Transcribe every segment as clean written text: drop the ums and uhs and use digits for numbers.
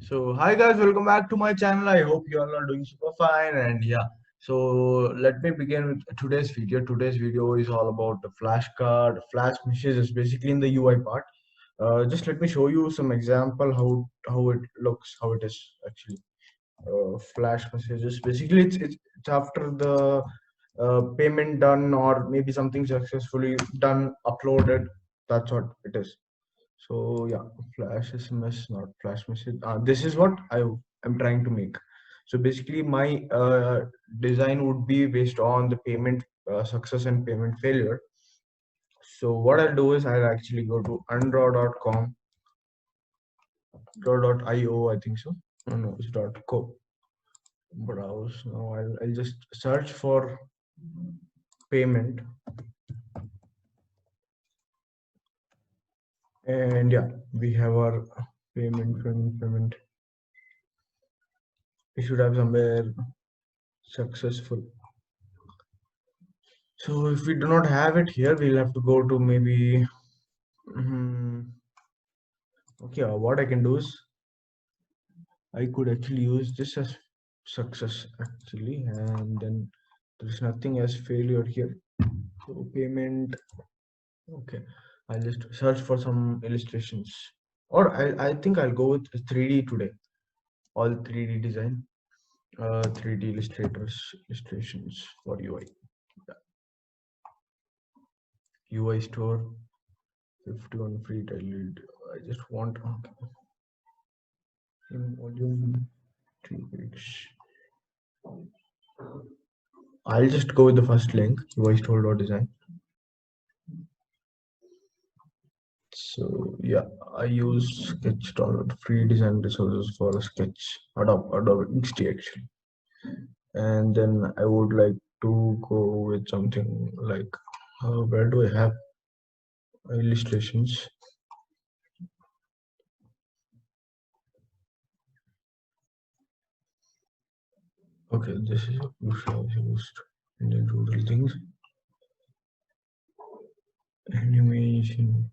So hi guys, welcome back to my channel. I hope you all are doing super fine. And yeah, so let me begin with today's video. Today's video is all about the flashcard, flash messages, basically in the UI part. Just let me show you some example how it looks, how it is actually. Flash messages. Basically, it's after the payment done or maybe something successfully done, uploaded. That's what it is. So yeah, flash SMS, not flash message. This is what I am trying to make. So basically, my design would be based on the payment success and payment failure. So what I'll do is I'll actually go to undraw.com, draw.io, I think so. No, no, it's .co. Browse. Now I'll just search for payment, and yeah, we have our payment. We should have somewhere successful. So if we do not have it here, we'll have to go to maybe. Okay, what I can do is I could actually use this as success actually, and then there's nothing as failure here. So payment. Okay, I'll just search for some illustrations, or I think I'll go with 3D today. All 3D design, 3D illustrations for UI. UI store, 51 free tiled. I just want in volume 3 page. I'll just go with the first link, UI store.design. So yeah, I use Sketch download free design resources for Sketch, Adobe XD actually. And then I would like to go with something like where do I have illustrations? Okay, this is used Indian rural things. Animation.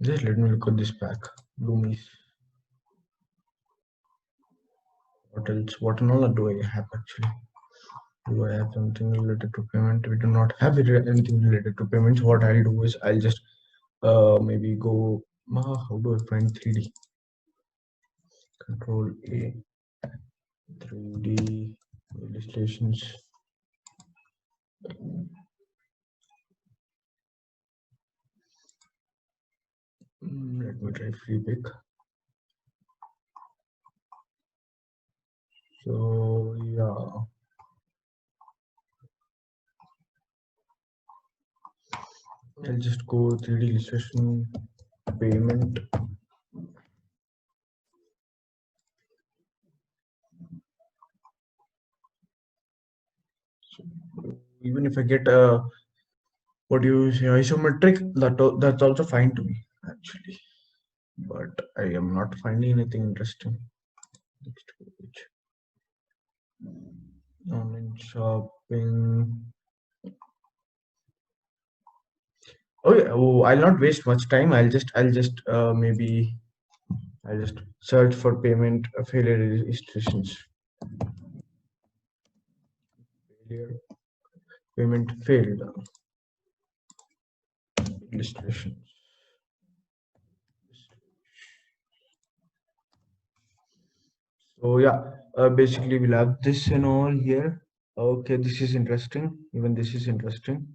Just let me look at this pack. Loomies. What else? What all do I have actually? Do I have something related to payment? We do not have anything related to payments. What I'll do is I'll just maybe go. How do I find 3D? Control A. 3D illustrations. Let me try free pick. So yeah. I'll just go 3D illustration payment. So even if I get what you say isometric, that's also fine to me actually. But I am not finding anything interesting. Next page. Online shopping. Okay, oh, I'll not waste much time. I'll just maybe I'll just search for payment failure illustrations. Failure, payment failed illustrations. So yeah, basically we'll have this and all here. Okay, this is interesting. Even this is interesting.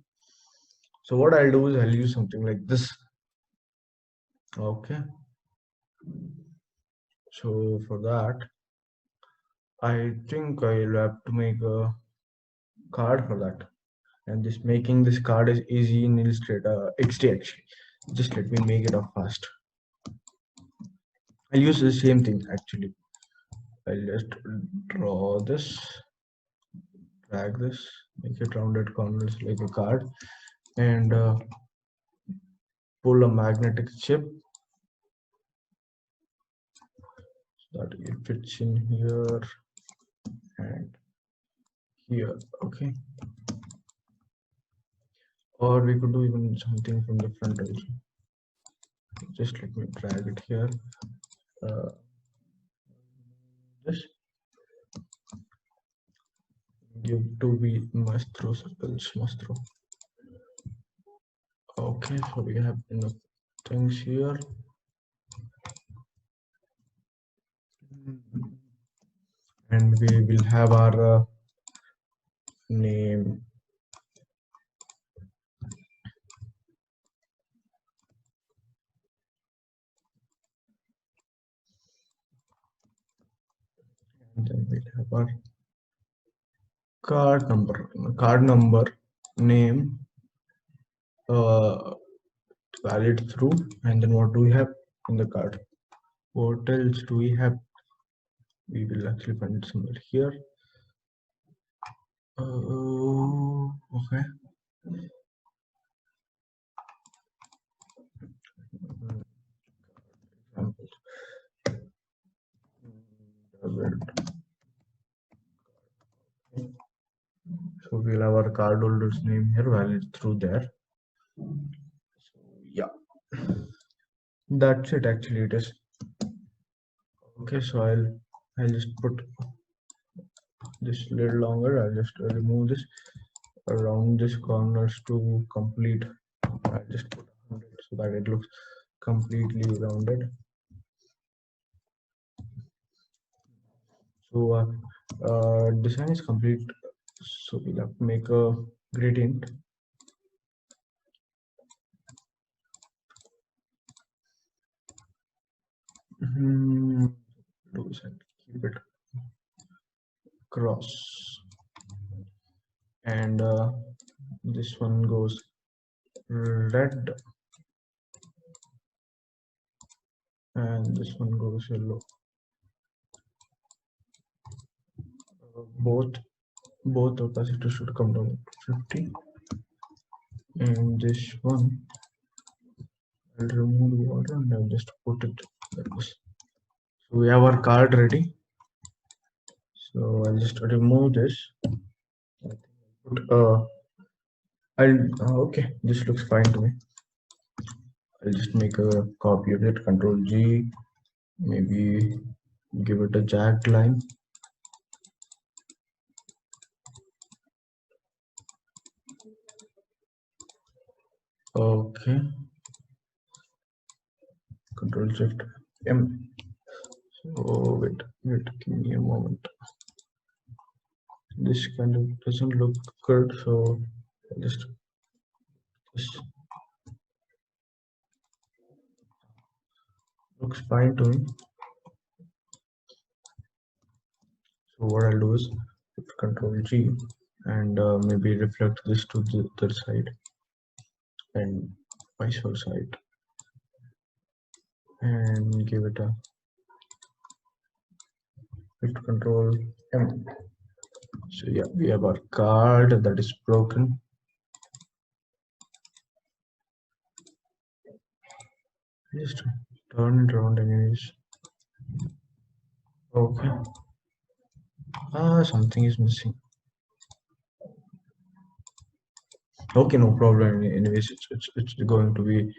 So what I'll do is I'll use something like this. Okay. So for that, I think I'll have to make a card for that. And this making this card is easy in Illustrator XD actually. Just let me make it up fast. I'll use the same thing actually. I'll just draw this, drag this, make it rounded corners like a card, and pull a magnetic chip so that it fits in here and here. Okay. or we could do even something from the front also. Just let me drag it here. Just give to be maestro circles maestro. Okay, so we have enough things here. And we will have our name. And then we'll have our card number, name, uh, valid through, and then what do we have in the card? What else do we have? We will actually find it somewhere here. Okay. Examples. So we'll have our cardholder's name here, valid through there. So yeah, that's it. Actually, it is okay. So I'll just put this a little longer. I'll just remove this around this corners to complete. I'll just put 100 so that it looks completely rounded. So design is complete. So we'll have to make a gradient. Keep it cross, and this one goes red, and this one goes yellow. Both opacity should come down to 50, and this one I'll remove the water and I'll just put it like this. So we have our card ready. So I'll just remove this. Okay, this looks fine to me. I'll just make a copy of it. Control G, maybe give it a jagged line. Okay. Control Shift M. So wait, give me a moment. This kind of doesn't look good, so I'll just this looks fine to me. So what I'll do is Control G and maybe reflect this to the other side and vice versa, and give it a hit Control M. So yeah, we have our card that is broken. Just turn it around anyways. Okay. Something is missing. Okay, no problem. Anyways, it's going to be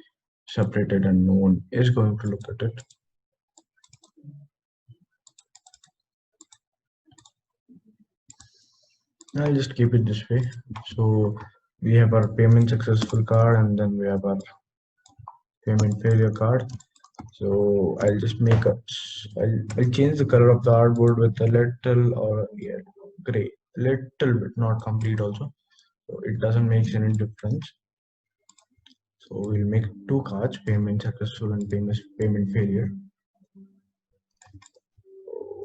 separated and no one is going to look at it. I'll just keep it this way. So we have our payment successful card and then we have our payment failure card. So I'll just make a I'll change the color of the artboard with a little or gray, little bit, not complete also. So it doesn't make any difference. So we'll make two cards, payment successful and payment failure.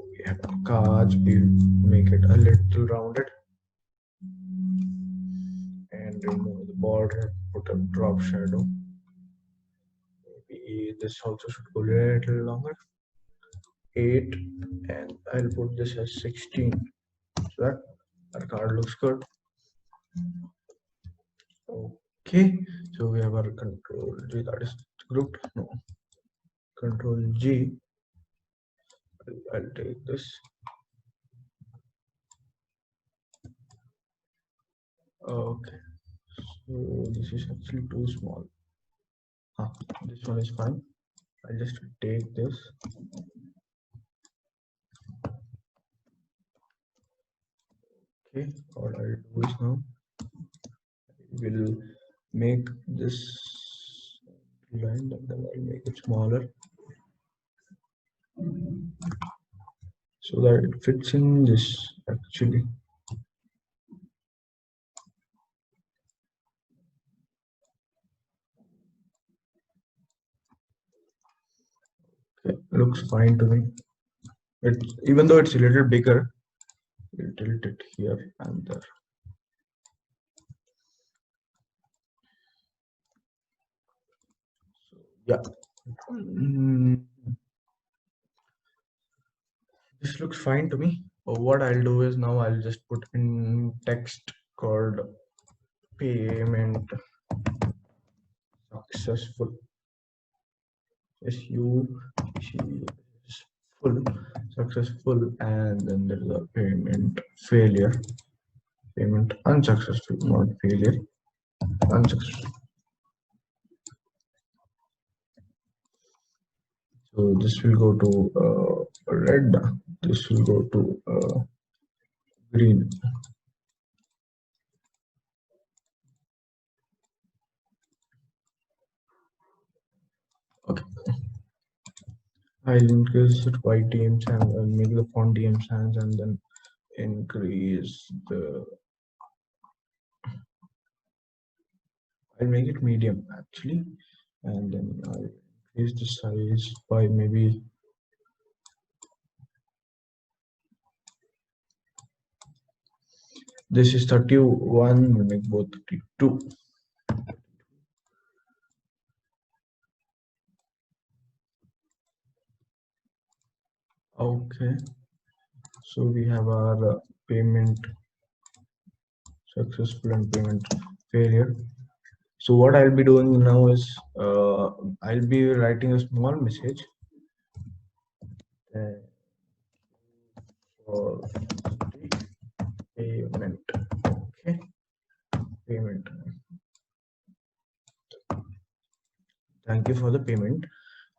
We have cards, we'll make it a little rounded and remove the border, put a drop shadow. Maybe this also should go a little longer. 8, and I'll put this as 16 so that our card looks good. Okay, so we have our Control G, that is grouped. No, Control G. I'll take this. Okay, So this is actually too small. This one is fine. I'll just take this. Okay, what I'll do is now we'll make this line and then I'll make it smaller so that it fits in this actually. Okay, looks fine to me. It, even though it's a little bigger, we'll tilt it here and there. So yeah. This looks fine to me. What I'll do is now I'll just put in text called payment successful. Full successful, and then there's a payment failure, payment unsuccessful, not failure, unsuccessful. So this will go to red, this will go to green. Okay, I'll increase it by TM sans and make the font TM sans and then increase the, I'll make it medium actually, and then I'll increase the size by maybe this is 31, we'll make both 32. Okay, so we have our payment successful and payment failure. So what I'll be doing now is I'll be writing a small message for the payment. Okay, payment. Thank you for the payment.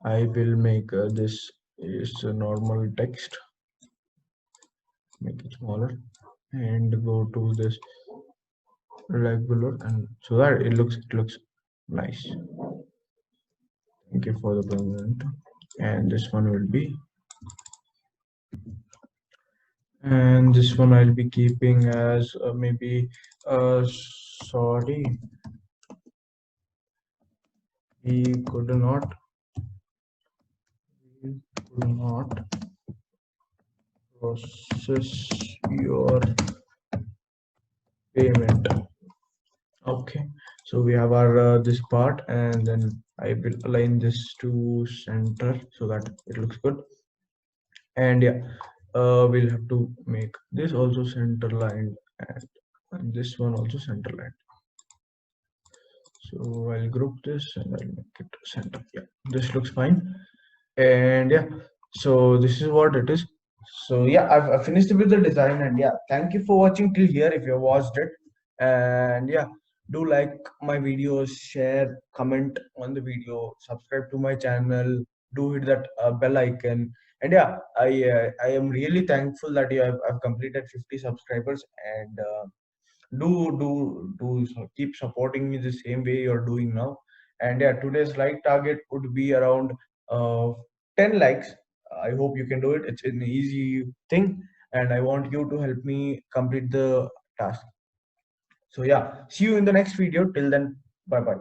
I will make this is a normal text. Make it smaller and go to this regular, and so that it looks nice. Thank you for the payment. And this one will be, and this one I'll be keeping as maybe sorry, we could not process your payment. Okay, so we have our this part, and then I will align this to center so that it looks good. And yeah, we'll have to make this also center line, and this one also center line. So I'll group this and I'll make it center. Yeah, this looks fine. And yeah, so this is what it is. So yeah, I've finished with the design, and yeah, thank you for watching till here if you have watched it. And yeah, do like my videos, share, comment on the video, subscribe to my channel, do hit that bell icon. And yeah, I am really thankful that you have I've completed 50 subscribers, and keep supporting me the same way you're doing now. And yeah, today's like target would be around uh, 10 likes. I hope you can do it. It's an easy thing, and I want you to help me complete the task. So yeah, see you in the next video. Till then, bye bye.